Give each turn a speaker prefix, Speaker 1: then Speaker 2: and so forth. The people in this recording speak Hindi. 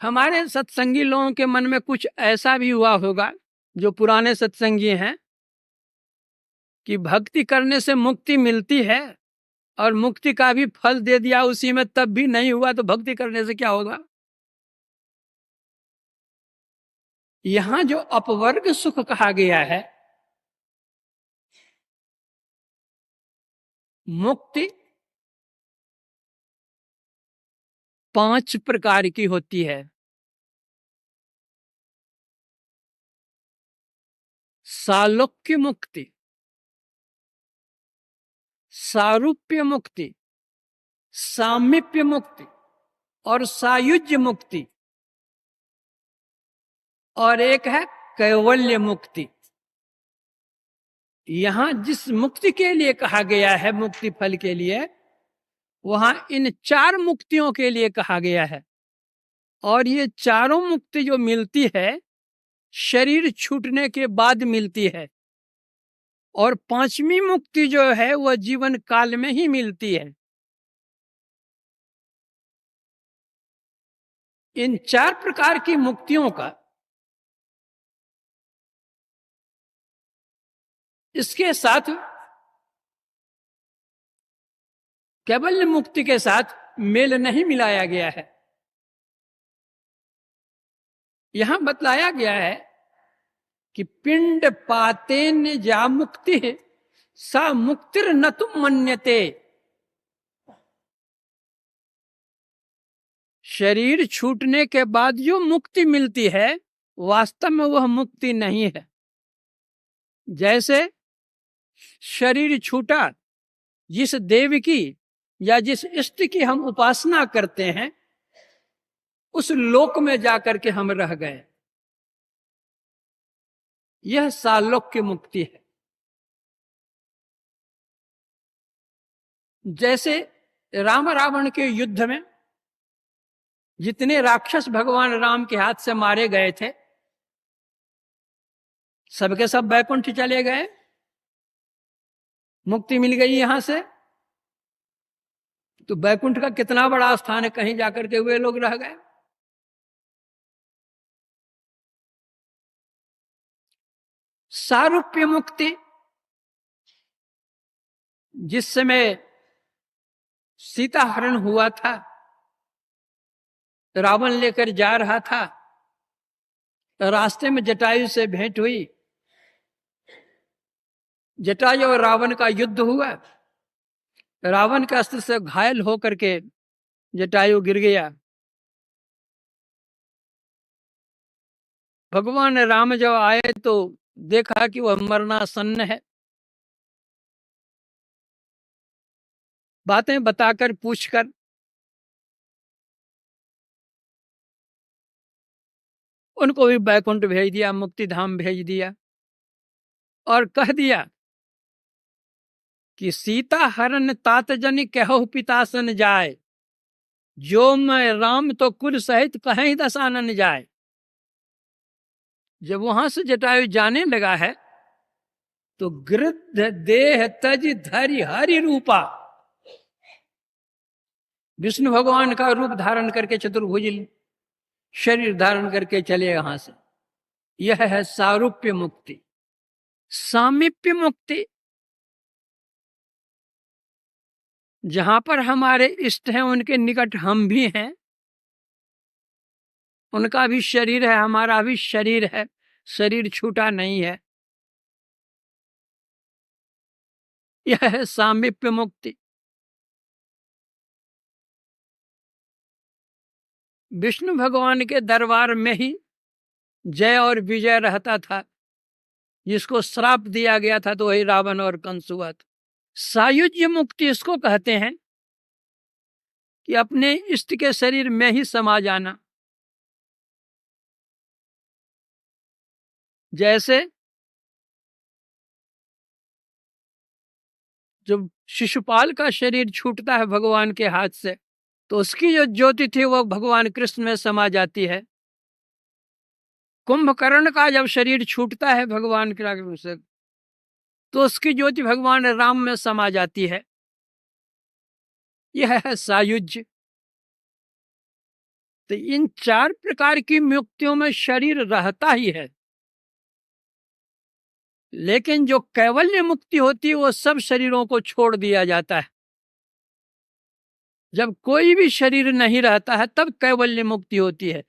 Speaker 1: हमारे सत्संगी लोगों के मन में कुछ ऐसा भी हुआ होगा, जो पुराने सत्संगी हैं, कि भक्ति करने से मुक्ति मिलती है और मुक्ति का भी फल दे दिया उसी में, तब भी नहीं हुआ तो भक्ति करने से क्या होगा। यहां जो अपवर्ग सुख कहा गया है, मुक्ति 5 प्रकार की होती है। सालोक्य मुक्ति, सारूप्य मुक्ति, सामीप्य मुक्ति और सायुज्य मुक्ति, और एक है कैवल्य मुक्ति। यहां जिस मुक्ति के लिए कहा गया है, मुक्ति फल के लिए, वहां इन 4 मुक्तियों के लिए कहा गया है। और ये चारों मुक्ति जो मिलती है, शरीर छूटने के बाद मिलती है, और 5वीं मुक्ति जो है वह जीवन काल में ही मिलती है। इन 4 प्रकार की मुक्तियों का इसके साथ, कैवल्य मुक्ति के साथ मेल नहीं मिलाया गया है। यहां बतलाया गया है कि पिंड पातेन जा मुक्ति सा मुक्तिर न तुम मन्यते। शरीर छूटने के बाद जो मुक्ति मिलती है, वास्तव में वह मुक्ति नहीं है। जैसे शरीर छूटा, जिस देव की या जिस इष्ट की हम उपासना करते हैं, उस लोक में जाकर के हम रह गए, यह सालोक्य मुक्ति है। जैसे राम रावण के युद्ध में जितने राक्षस भगवान राम के हाथ से मारे गए थे, सबके सब वैकुंठ चले गए, मुक्ति मिल गई यहां से। तो वैकुंठ का कितना बड़ा स्थान है, कहीं जाकर के वे लोग रह गए। सारूप्य मुक्ति, जिस समय सीता हरण हुआ था, रावण लेकर जा रहा था, रास्ते में जटायु से भेंट हुई, जटायु और रावण का युद्ध हुआ, रावण के अस्त्र से घायल होकर के जटायु गिर गया। भगवान राम जब आए तो देखा कि वह मरणासन्न है। बातें बताकर पूछकर उनको भी बैकुंठ भेज दिया, मुक्ति धाम भेज दिया, और कह दिया कि सीता हरण तात जनि कहु पितासन जाए, जो मैं राम तो कुल सहित कहीं दसानन जाए। जब वहां से जटायु जाने लगा है तो गृद्ध देह तज धरि हरि रूपा, विष्णु भगवान का रूप धारण करके चतुर्भुज शरीर धारण करके चले यहां से। यह है सारूप्य मुक्ति। सामीप्य मुक्ति, जहां पर हमारे इष्ट हैं, उनके निकट हम भी हैं, उनका भी शरीर है, हमारा भी शरीर है, शरीर छूटा नहीं है, यह है सामीप्य मुक्ति। विष्णु भगवान के दरबार में ही जय और विजय रहता था, जिसको श्राप दिया गया था तो वही रावण और कंस हुआ था। सायुज्य मुक्ति इसको कहते हैं कि अपने इष्ट के शरीर में ही समा जाना। जैसे जब शिशुपाल का शरीर छूटता है भगवान के हाथ से, तो उसकी जो ज्योति थी वह भगवान कृष्ण में समा जाती है। कुंभकर्ण का जब शरीर छूटता है भगवान के से, तो उसकी ज्योति भगवान राम में समा जाती है। यह है सायुज्य। तो इन चार प्रकार की मुक्तियों में शरीर रहता ही है, लेकिन जो कैवल्य मुक्ति होती है वो सब शरीरों को छोड़ दिया जाता है। जब कोई भी शरीर नहीं रहता है तब कैवल्य मुक्ति होती है।